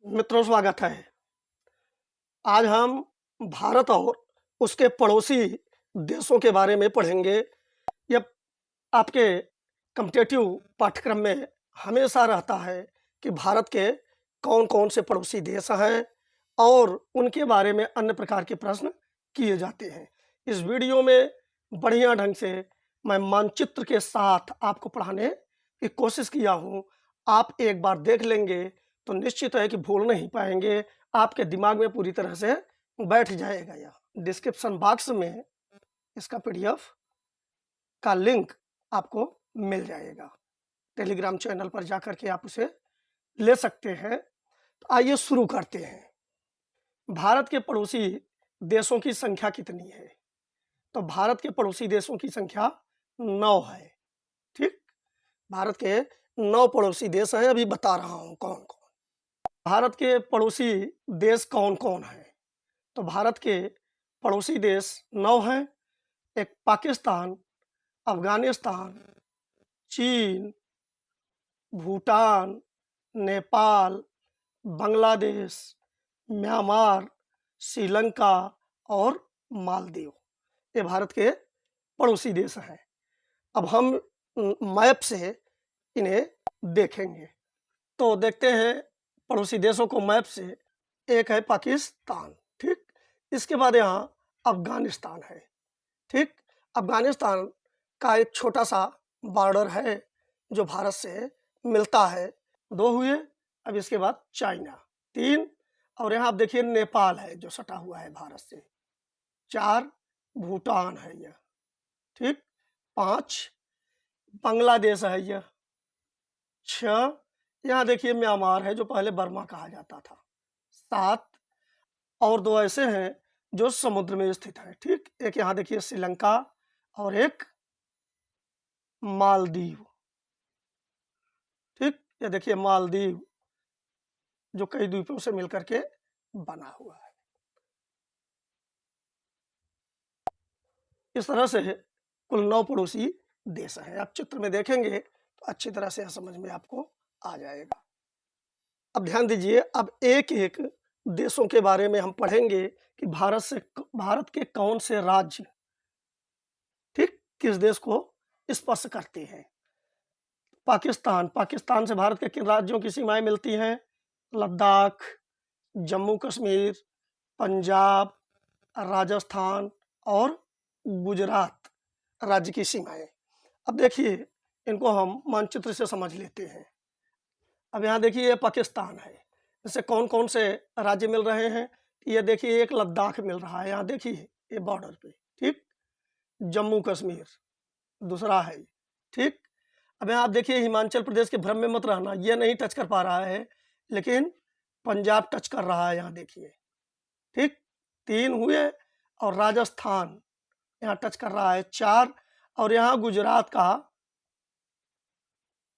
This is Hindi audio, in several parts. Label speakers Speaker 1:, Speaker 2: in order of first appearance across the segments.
Speaker 1: मित्रों, स्वागत है। आज हम भारत और उसके पड़ोसी देशों के बारे में पढ़ेंगे। यह आपके कॉम्पिटिटिव पाठ्यक्रम में हमेशा रहता है कि भारत के कौन-कौन से पड़ोसी देश हैं और उनके बारे में अन्य प्रकार के प्रश्न किए जाते हैं। इस वीडियो में बढ़िया ढंग से मैं मानचित्र के साथ आपको पढ़ाने की कोशिश किया हूँ। आप एक बार देख लेंगे तो निश्चित है कि भूल नहीं पाएंगे, आपके दिमाग में पूरी तरह से बैठ जाएगा। यह डिस्क्रिप्शन बॉक्स में इसका पीडीएफ का लिंक आपको मिल जाएगा। टेलीग्राम चैनल पर जाकर के आप उसे ले सकते हैं। तो आइए शुरू करते हैं। भारत के पड़ोसी देशों की संख्या कितनी है? तो भारत के पड़ोसी देशों की संख्या 9 है। ठीक, भारत के 9 पड़ोसी देश हैं। अभी बता रहा हूँ कौन कौन। भारत के पड़ोसी देश कौन कौन हैं? तो भारत के पड़ोसी देश 9 हैं। एक पाकिस्तान, अफगानिस्तान, चीन, भूटान, नेपाल, बांग्लादेश, म्यांमार, श्रीलंका और मालदीव। ये भारत के पड़ोसी देश हैं। अब हम मैप से इन्हें देखेंगे। तो देखते हैं पड़ोसी देशों को मैप से। एक है पाकिस्तान, ठीक। इसके बाद यहाँ अफगानिस्तान है, ठीक। अफगानिस्तान का एक छोटा सा बॉर्डर है जो भारत से मिलता है। 2 हुए। अब इसके बाद चाइना 3, और यहाँ आप देखिए नेपाल है जो सटा हुआ है भारत से। 4 भूटान है यह, ठीक। 5 बांग्लादेश है यह। 6 यहाँ देखिए म्यांमार है जो पहले बर्मा कहा जाता था। 7 और 2 ऐसे हैं जो समुद्र में स्थित है, ठीक। एक यहाँ देखिए श्रीलंका और एक मालदीव, ठीक। ये देखिए मालदीव जो कई द्वीपों से मिलकर के बना हुआ है। इस तरह से कुल 9 पड़ोसी देश हैं। आप चित्र में देखेंगे तो अच्छी तरह से समझ में आपको आ जाएगा। अब ध्यान दीजिए, अब एक-एक देशों के बारे में हम पढ़ेंगे कि भारत के कौन से राज्य, ठीक, किस देश को स्पर्श करते हैं। पाकिस्तान से भारत के किन राज्यों की सीमाएं मिलती हैं? लद्दाख, जम्मू कश्मीर, पंजाब, राजस्थान और गुजरात राज्य की सीमाएं। अब देखिए, इनको हम मानचित्र से समझ लेते हैं। अब यहाँ देखिए ये पाकिस्तान है। इससे कौन कौन से राज्य मिल रहे हैं? ये देखिए एक लद्दाख मिल रहा है, यहाँ देखिए ये बॉर्डर पे, ठीक। जम्मू कश्मीर दूसरा है, ठीक। अब यहाँ आप देखिए हिमाचल प्रदेश के भ्रम में मत रहना, ये नहीं टच कर पा रहा है, लेकिन पंजाब टच कर रहा है, यहाँ देखिए, ठीक। 3 हुए। और राजस्थान यहाँ टच कर रहा है, 4। और यहाँ गुजरात का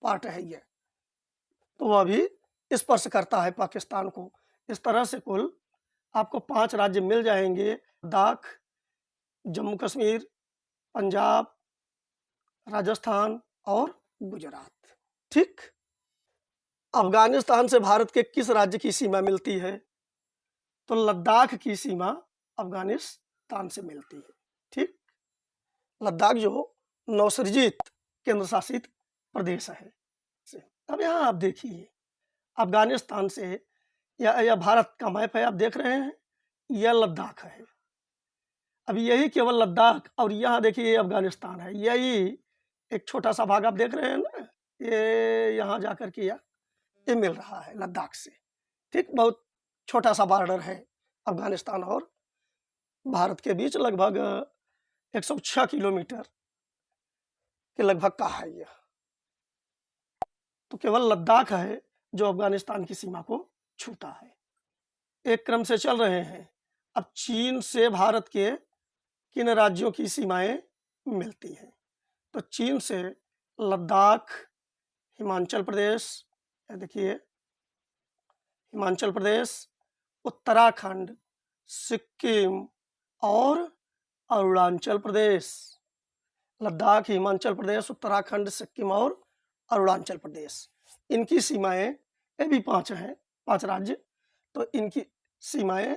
Speaker 1: पार्ट है ये, तो वह भी स्पर्श करता है पाकिस्तान को। इस तरह से कुल आपको 5 राज्य मिल जाएंगे: लद्दाख, जम्मू कश्मीर, पंजाब, राजस्थान और गुजरात, ठीक। अफगानिस्तान से भारत के किस राज्य की सीमा मिलती है? तो लद्दाख की सीमा अफगानिस्तान से मिलती है, ठीक। लद्दाख जो नवसृजित केंद्र शासित प्रदेश है। अब यहाँ आप देखिए अफगानिस्तान से, यह भारत का मैप है, आप देख रहे हैं, यह लद्दाख है। अब यही केवल लद्दाख, और यहाँ देखिए अफगानिस्तान है। यही एक छोटा सा भाग आप देख रहे हैं ना, ये यहाँ जाकर के ये मिल रहा है लद्दाख से, ठीक। बहुत छोटा सा बॉर्डर है अफगानिस्तान और भारत के बीच, लगभग 106 किलोमीटर के लगभग का है यह। तो केवल लद्दाख है जो अफगानिस्तान की सीमा को छूता है। एक क्रम से चल रहे हैं। अब चीन से भारत के किन राज्यों की सीमाएं मिलती हैं? तो चीन से लद्दाख, हिमाचल प्रदेश, देखिए हिमाचल प्रदेश, उत्तराखंड, सिक्किम और अरुणाचल प्रदेश। लद्दाख, हिमाचल प्रदेश, उत्तराखंड, सिक्किम और अरुणाचल प्रदेश, इनकी सीमाएं, ये भी 5 हैं, 5 राज्य तो इनकी सीमाएं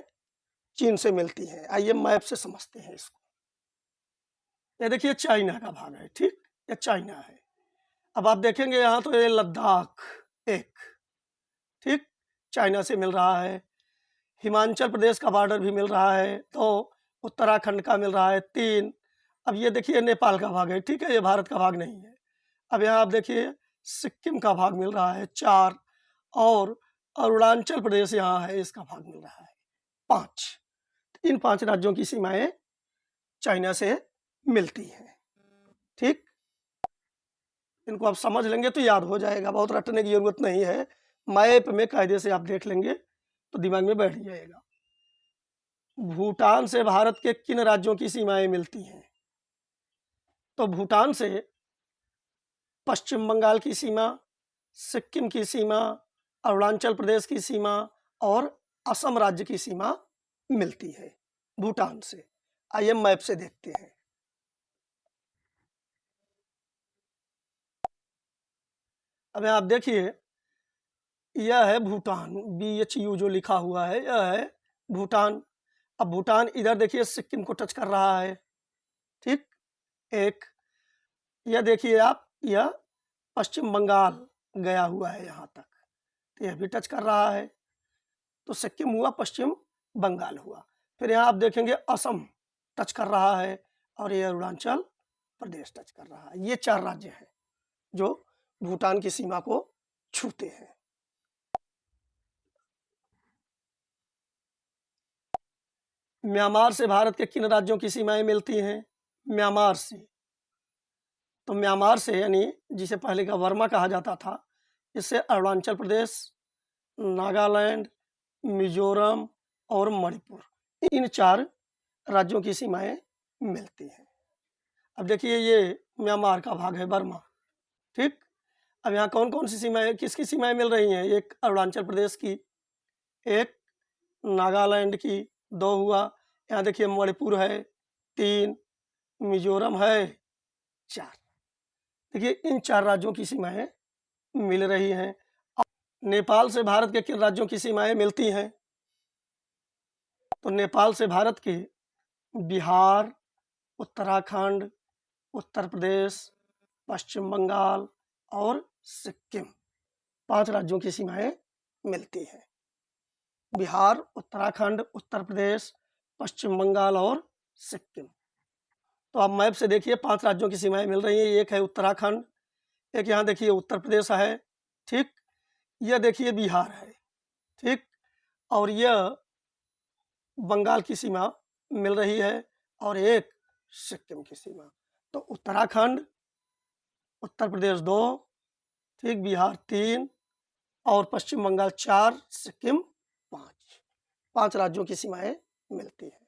Speaker 1: चीन से मिलती हैं। आइए मैप से समझते हैं इसको। ये देखिए चाइना का भाग है, ठीक, ये चाइना है। अब आप देखेंगे यहाँ तो ये लद्दाख एक, ठीक, चाइना से मिल रहा है। हिमाचल प्रदेश का बॉर्डर भी मिल रहा है, तो उत्तराखंड का मिल रहा है 3। अब ये देखिए नेपाल का भाग है, ठीक है, ये भारत का भाग नहीं है। अब यहाँ आप देखिए सिक्किम का भाग मिल रहा है 4, और अरुणाचल प्रदेश यहाँ है, इसका भाग मिल रहा है 5। इन 5 राज्यों की सीमाएं चाइना से मिलती हैं, ठीक। इनको आप समझ लेंगे तो याद हो जाएगा, बहुत रटने की जरूरत नहीं है। मैप में कायदे से आप देख लेंगे तो दिमाग में बैठ जाएगा। भूटान से भारत के किन राज्यों की सीमाएं मिलती हैं? तो भूटान से पश्चिम बंगाल की सीमा, सिक्किम की सीमा, अरुणाचल प्रदेश की सीमा और असम राज्य की सीमा मिलती है भूटान से। आइए मैप से देखते हैं। अब आप देखिए यह है भूटान, BHU जो लिखा हुआ है, यह है भूटान। अब भूटान इधर देखिए सिक्किम को टच कर रहा है, ठीक। एक यह देखिए आप, यह पश्चिम बंगाल गया हुआ है यहाँ तक, तो यह भी टच कर रहा है। तो सिक्किम हुआ, पश्चिम बंगाल हुआ। फिर यहाँ आप देखेंगे असम टच कर रहा है, और ये अरुणाचल प्रदेश टच कर रहा है। ये 4 राज्य हैं जो भूटान की सीमा को छूते हैं। म्यांमार से भारत के किन राज्यों की सीमाएं मिलती हैं? म्यांमार से, तो म्यांमार से यानी जिसे पहले का वर्मा कहा जाता था, इससे अरुणाचल प्रदेश, नागालैंड, मिजोरम और मणिपुर, इन 4 राज्यों की सीमाएं मिलती हैं। अब देखिए ये म्यांमार का भाग है, बर्मा, ठीक। अब यहाँ कौन कौन सी सीमाएं, किसकी सीमाएं मिल रही हैं? एक अरुणाचल प्रदेश की, एक नागालैंड की, 2 हुआ। यहाँ देखिए मणिपुर है 3, मिजोरम है 4। देखिए इन 4 राज्यों की सीमाएं मिल रही हैं। नेपाल से भारत के किन राज्यों की सीमाएं मिलती हैं? तो नेपाल से भारत के बिहार, उत्तराखंड, उत्तर प्रदेश, पश्चिम बंगाल और सिक्किम, 5 राज्यों की सीमाएं मिलती हैं। बिहार, उत्तराखंड, उत्तर प्रदेश, पश्चिम बंगाल और सिक्किम। तो आप मैप से देखिए 5 राज्यों की सीमाएं मिल रही हैं। एक है उत्तराखंड, एक यहाँ देखिए उत्तर प्रदेश है, ठीक, यह देखिए बिहार है, ठीक, और यह बंगाल की सीमा मिल रही है, और एक सिक्किम की सीमा। तो उत्तराखंड, उत्तर प्रदेश 2, ठीक, बिहार 3 और पश्चिम बंगाल 4, सिक्किम 5 राज्यों की सीमाएं मिलती हैं।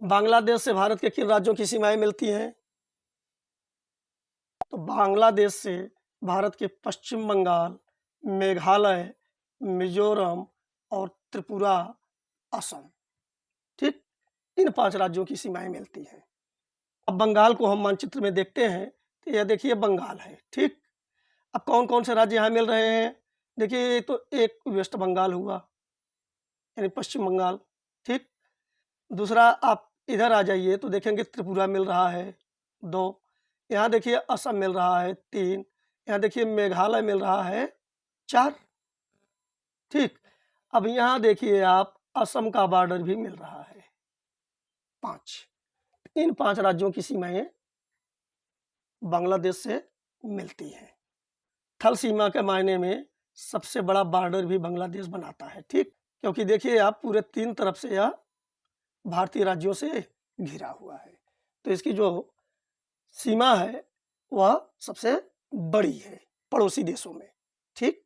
Speaker 1: बांग्लादेश से भारत के किन राज्यों की सीमाएं मिलती हैं? तो बांग्लादेश से भारत के पश्चिम बंगाल, मेघालय, मिजोरम और त्रिपुरा, असम, ठीक, इन 5 राज्यों की सीमाएं मिलती हैं। अब बंगाल को हम मानचित्र में देखते हैं, तो यह देखिए बंगाल है, ठीक। अब कौन कौन से राज्य यहाँ मिल रहे हैं? देखिए तो एक वेस्ट बंगाल हुआ, यानी पश्चिम बंगाल, ठीक। दूसरा आप इधर आ जाइए तो देखेंगे त्रिपुरा मिल रहा है 2, यहाँ देखिए असम मिल रहा है 3, यहाँ देखिए मेघालय मिल रहा है 4, ठीक। अब यहाँ देखिए आप असम का बॉर्डर भी मिल रहा है 5। इन 5 राज्यों की सीमाएं बांग्लादेश से मिलती हैं। थल सीमा के मायने में सबसे बड़ा बॉर्डर भी बांग्लादेश बनाता है, ठीक, क्योंकि देखिए आप पूरे 3 तरफ से यह भारतीय राज्यों से घिरा हुआ है, तो इसकी जो सीमा है वह सबसे बड़ी है पड़ोसी देशों में, ठीक।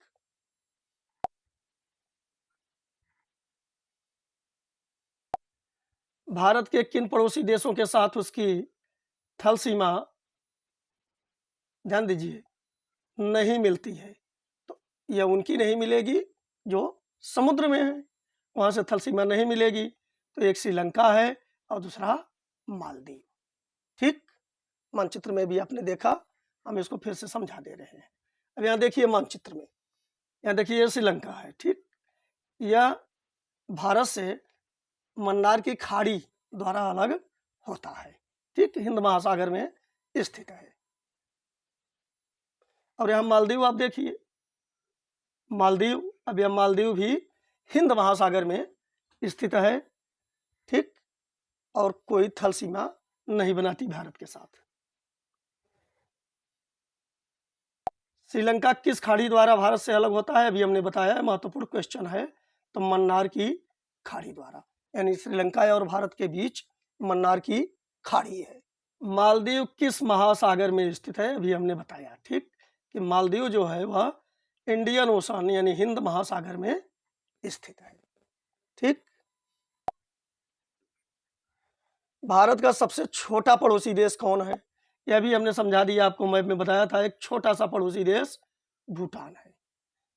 Speaker 1: भारत के किन पड़ोसी देशों के साथ उसकी थल सीमा, ध्यान दीजिए, नहीं मिलती है? तो यह उनकी नहीं मिलेगी जो समुद्र में है, वहां से थल सीमा नहीं मिलेगी। तो एक श्रीलंका है और दूसरा मालदीव, ठीक। मानचित्र में भी आपने देखा, हम इसको फिर से समझा दे रहे हैं। अब यहाँ देखिए मानचित्र में, यहाँ देखिए श्रीलंका है, ठीक, यह भारत से मन्नार की खाड़ी द्वारा अलग होता है। ठीक, हिंद महासागर में स्थित है। और यहाँ मालदीव आप देखिए, मालदीव, अब यह मालदीव भी हिंद महासागर में स्थित है। ठीक, और कोई थल सीमा नहीं बनाती भारत के साथ। श्रीलंका किस खाड़ी द्वारा भारत से अलग होता है, अभी हमने बताया है, महत्वपूर्ण क्वेश्चन है। तो मन्नार की खाड़ी द्वारा, यानी श्रीलंका और भारत के बीच मन्नार की खाड़ी है। मालदीव किस महासागर में स्थित है, अभी हमने बताया। ठीक, कि मालदीव जो है वह इंडियन ओशन यानी हिंद महासागर में स्थित है। ठीक, भारत का सबसे छोटा पड़ोसी देश कौन है, यह भी हमने समझा दिया आपको, मैप में बताया था। एक छोटा सा पड़ोसी देश भूटान है,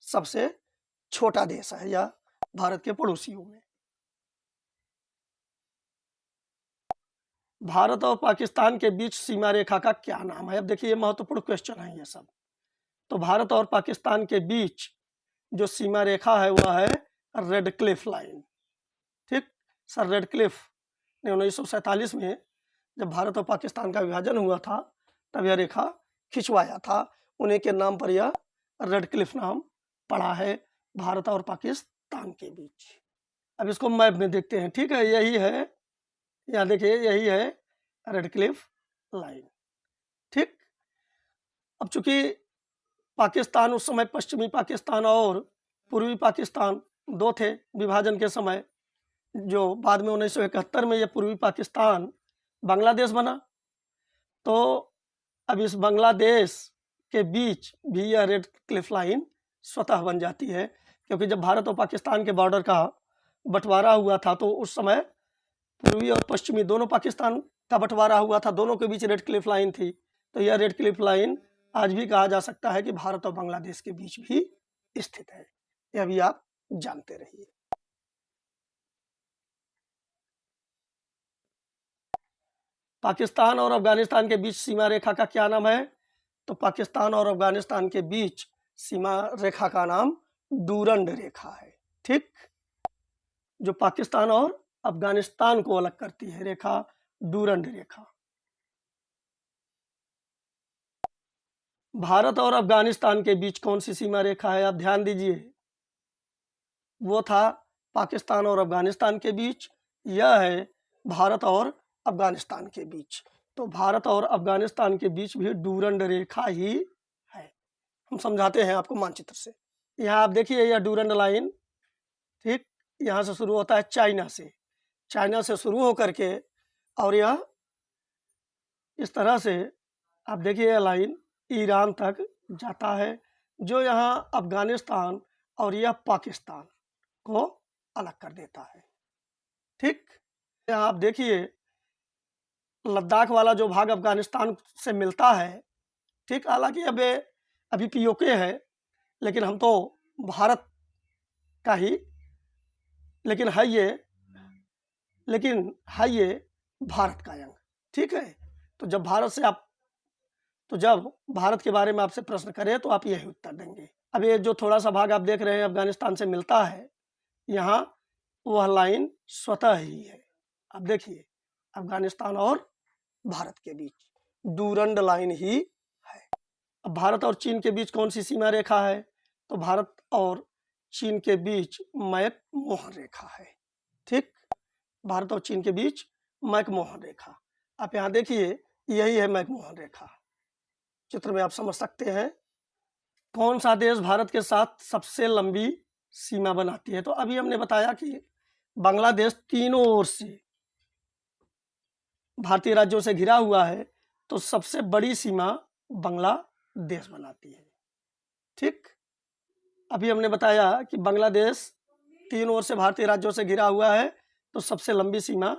Speaker 1: सबसे छोटा देश है यह भारत के पड़ोसियों में। भारत और पाकिस्तान के बीच सीमा रेखा का क्या नाम है, अब देखिए ये महत्वपूर्ण क्वेश्चन है ये सब। तो भारत और पाकिस्तान के बीच जो सीमा रेखा है वह है रेड क्लिफ लाइन। ठीक, सर रेड क्लिफ ने 1947 में जब भारत और पाकिस्तान का विभाजन हुआ था तब यह रेखा खिंचवाया था, उन्हीं के नाम पर यह रेड क्लिफ नाम पड़ा है भारत और पाकिस्तान के बीच। अब इसको मैप में देखते हैं। ठीक है, यही है, यहाँ देखिए यही है रेड क्लिफ लाइन। ठीक, अब चूंकि पाकिस्तान उस समय पश्चिमी पाकिस्तान और पूर्वी पाकिस्तान दो थे विभाजन के समय, जो बाद में 1971 में यह पूर्वी पाकिस्तान बांग्लादेश बना। तो अब इस बांग्लादेश के बीच भी यह रेड क्लिफ लाइन स्वतः बन जाती है, क्योंकि जब भारत और पाकिस्तान के बॉर्डर का बंटवारा हुआ था तो उस समय पूर्वी और पश्चिमी दोनों पाकिस्तान का बंटवारा हुआ था, दोनों के बीच रेड क्लिफ लाइन थी। तो यह रेड क्लिफ लाइन आज भी कहा जा सकता है कि भारत और बांग्लादेश के बीच भी स्थित है, यह भी आप जानते रहिए। पाकिस्तान और अफगानिस्तान के बीच सीमा रेखा का क्या नाम है, तो पाकिस्तान और अफगानिस्तान के बीच सीमा रेखा का नाम डूरंड रेखा है। ठीक, जो पाकिस्तान और अफगानिस्तान को अलग करती है रेखा डूरंड रेखा। भारत और अफगानिस्तान के बीच कौन सी सीमा रेखा है, आप ध्यान दीजिए, वो था पाकिस्तान और अफगानिस्तान के बीच, यह है भारत और अफगानिस्तान के बीच। तो भारत और अफगानिस्तान के बीच भी डूरंड रेखा ही है। हम समझाते हैं आपको मानचित्र से। यहाँ आप देखिए यह डूरंड लाइन, ठीक, यहाँ से शुरू होता है चाइना से, चाइना से शुरू होकर के और यह इस तरह से आप देखिए यह लाइन ईरान तक जाता है, जो यहाँ अफगानिस्तान और यह पाकिस्तान को अलग कर देता है। ठीक, यहाँ आप देखिए लद्दाख वाला जो भाग अफगानिस्तान से मिलता है। ठीक, हालांकि अभी पीओके है, लेकिन हम तो भारत का ही, लेकिन है ये भारत का अंग। ठीक है, तो जब भारत के बारे में आपसे प्रश्न करें तो आप यही उत्तर देंगे। अब ये जो थोड़ा सा भाग आप देख रहे हैं अफगानिस्तान से मिलता है, यहाँ वह लाइन स्वतः ही है। अब देखिए अफगानिस्तान और भारत के बीच डूरंड लाइन ही है। अब भारत और चीन के बीच कौन सी सीमा रेखा है, तो भारत और चीन के बीच मैक-मोहन रेखा है। ठीक, भारत और चीन के बीच मैक-मोहन रेखा, आप यहाँ देखिए यही है मैक-मोहन रेखा, चित्र में आप समझ सकते हैं। कौन सा देश भारत के साथ सबसे लंबी सीमा बनाती है, तो अभी हमने बताया कि बांग्लादेश तीनों ओर से भारतीय राज्यों से घिरा हुआ है, तो सबसे बड़ी सीमा बांग्लादेश बनाती है। ठीक, अभी हमने बताया कि बांग्लादेश तीनों ओर से भारतीय राज्यों से घिरा हुआ है, तो सबसे लंबी सीमा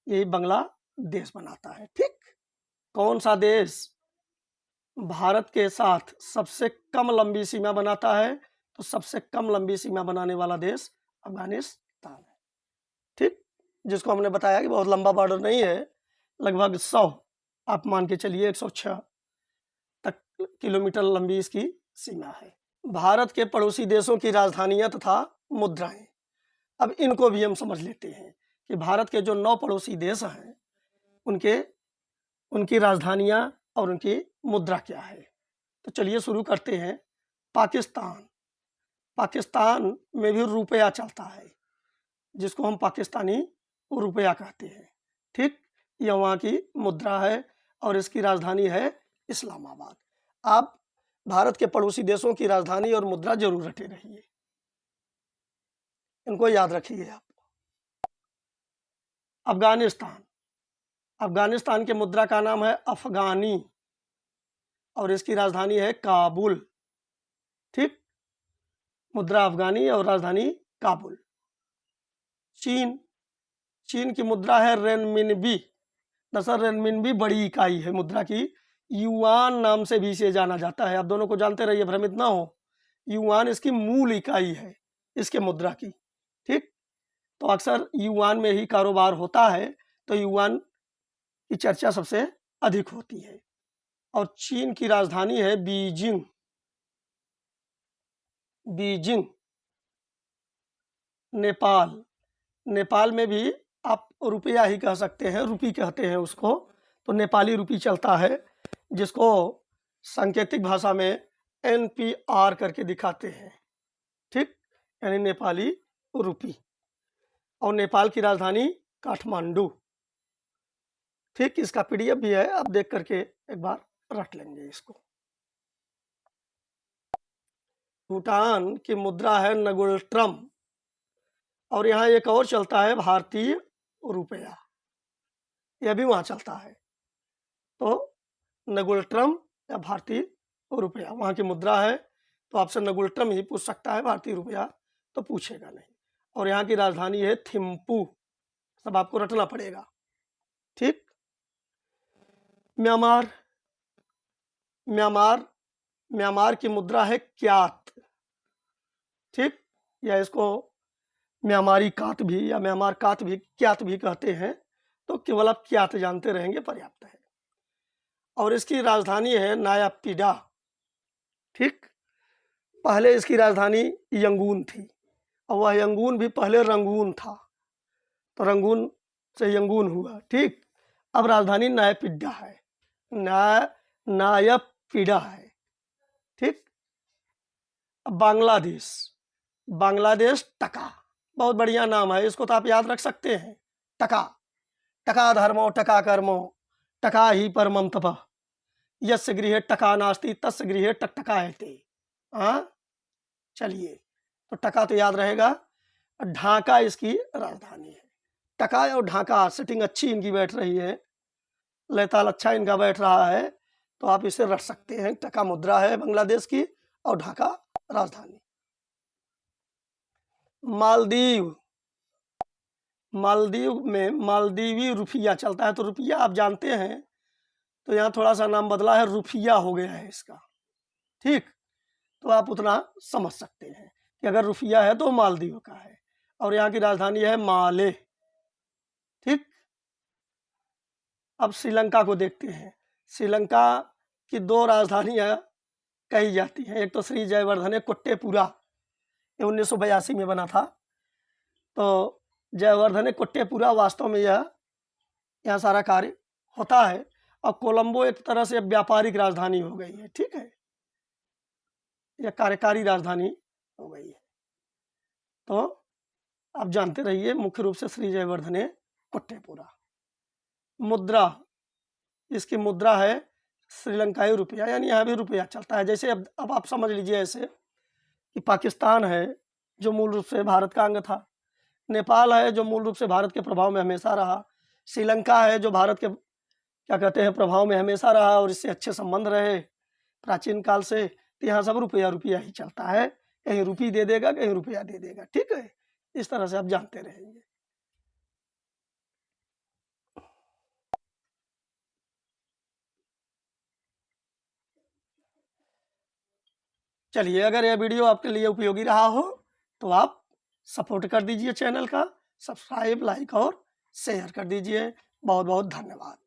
Speaker 1: यही बांग्लादेश बनाता है। ठीक, कौन सा देश भारत के साथ सबसे कम लंबी सीमा बनाता है, तो सबसे कम लंबी सीमा बनाने वाला देश अफगानिस्तान है। ठीक, जिसको हमने बताया कि बहुत लंबा बॉर्डर नहीं है, लगभग 100 आप मान के चलिए 106 तक किलोमीटर लंबी इसकी सीमा है। भारत के पड़ोसी देशों की राजधानियां तथा मुद्राएं, अब इनको भी हम समझ लेते हैं कि भारत के जो 9 पड़ोसी देश हैं उनकी राजधानियां और उनकी मुद्रा क्या है। तो चलिए शुरू करते हैं। पाकिस्तान पाकिस्तान में भी रुपया चलता है, जिसको हम पाकिस्तानी रुपया कहते हैं। ठीक, यह वहाँ की मुद्रा है और इसकी राजधानी है इस्लामाबाद। आप भारत के पड़ोसी देशों की राजधानी और मुद्रा जरूर रटे रहिए, इनको याद रखिए आप। अफगानिस्तान के मुद्रा का नाम है अफगानी और इसकी राजधानी है काबुल। ठीक, मुद्रा अफगानी और राजधानी काबुल। चीन की मुद्रा है रेनमिनबी। दरअसल रेनमिनबी बड़ी इकाई है मुद्रा की, युआन नाम से भी इसे जाना जाता है। आप दोनों को जानते रहिए, भ्रमित ना हो। युआन इसकी मूल इकाई है इसके मुद्रा की। ठीक, तो अक्सर युआन में ही कारोबार होता है, तो युआन की चर्चा सबसे अधिक होती है। और चीन की राजधानी है बीजिंग। नेपाल में भी आप रुपया ही कह सकते हैं, रुपी कहते हैं उसको। तो नेपाली रुपी चलता है, जिसको सांकेतिक भाषा में NPR करके दिखाते हैं। ठीक, यानी नेपाली रुपी। और नेपाल की राजधानी काठमांडू। ठीक, इसका PDF भी है, आप देख करके एक बार रट लेंगे इसको। भूटान की मुद्रा है नगुल्ट्रम और यहाँ एक और चलता है भारतीय रुपया, यह भी वहाँ चलता है। तो नगुल्ट्रम या भारतीय रुपया वहाँ की मुद्रा है, तो आपसे नगुल्ट्रम ही पूछ सकता है, भारतीय रुपया तो पूछेगा नहीं। और यहाँ की राजधानी है थिम्पू, सब आपको रटना पड़ेगा। ठीक, म्यांमार की मुद्रा है क्यात। ठीक, या इसको म्यांमारी कात भी या म्यांमार कात भी क्यात भी कहते हैं, तो केवल आप क्यात जानते रहेंगे पर्याप्त है। और इसकी राजधानी है नायापीडा। ठीक, पहले इसकी राजधानी यंगून थी और वह यंगून भी पहले रंगून था, तो रंगून से यंगून हुआ। ठीक, अब राजधानी नायापीडा है, नायापीडा है। ठीक, अब बांग्लादेश टका, बहुत बढ़िया नाम है, इसको तो आप याद रख सकते हैं। टका धर्मो टका कर्मो टका ही परमं तपः यस्य गृहे टका नास्ति तस्य गृहे टकटकायते। हाँ, चलिए, तो टका तो याद रहेगा। ढाका इसकी राजधानी है। टका और ढाका सेटिंग अच्छी इनकी बैठ रही है, लयताल अच्छा इनका बैठ रहा है, तो आप इसे रट सकते हैं। टका मुद्रा है बांग्लादेश की और ढाका राजधानी। मालदीव में मालदीवी रुपया चलता है, तो रुपया आप जानते हैं, तो यहाँ थोड़ा सा नाम बदला है, रुपया हो गया है इसका। ठीक, तो आप उतना समझ सकते हैं कि अगर रुपया है तो मालदीव का है और यहाँ की राजधानी है माले। ठीक, अब श्रीलंका को देखते हैं। श्रीलंका की 2 राजधानियाँ कही जाती हैं, एक तो श्री जयवर्धने कोट्टेपुरा, ये 1982 में बना था। तो जयवर्धने कोट्टेपुरा वास्तव में यह सारा कार्य होता है, और कोलंबो एक तरह से व्यापारिक राजधानी हो गई है। ठीक है, यह कार्यकारी राजधानी हो गई है। तो आप जानते रहिए, मुख्य रूप से श्री जयवर्धने कोट्टेपुरा। मुद्रा, इसकी मुद्रा है श्रीलंकाई रुपया, यानी यहाँ भी रुपया चलता है। जैसे अब आप समझ लीजिए ऐसे कि पाकिस्तान है जो मूल रूप से भारत का अंग था, नेपाल है जो मूल रूप से भारत के प्रभाव में हमेशा रहा, श्रीलंका है जो भारत के क्या कहते हैं प्रभाव में हमेशा रहा और इससे अच्छे संबंध रहे प्राचीन काल से। तो यहाँ सब रुपया ही चलता है, कहीं रुपी दे देगा कहीं रुपया दे देगा। ठीक है, इस तरह से आप जानते रहेंगे। चलिए, अगर यह वीडियो आपके लिए उपयोगी रहा हो तो आप सपोर्ट कर दीजिए, चैनल का सब्सक्राइब, लाइक और शेयर कर दीजिए। बहुत बहुत धन्यवाद।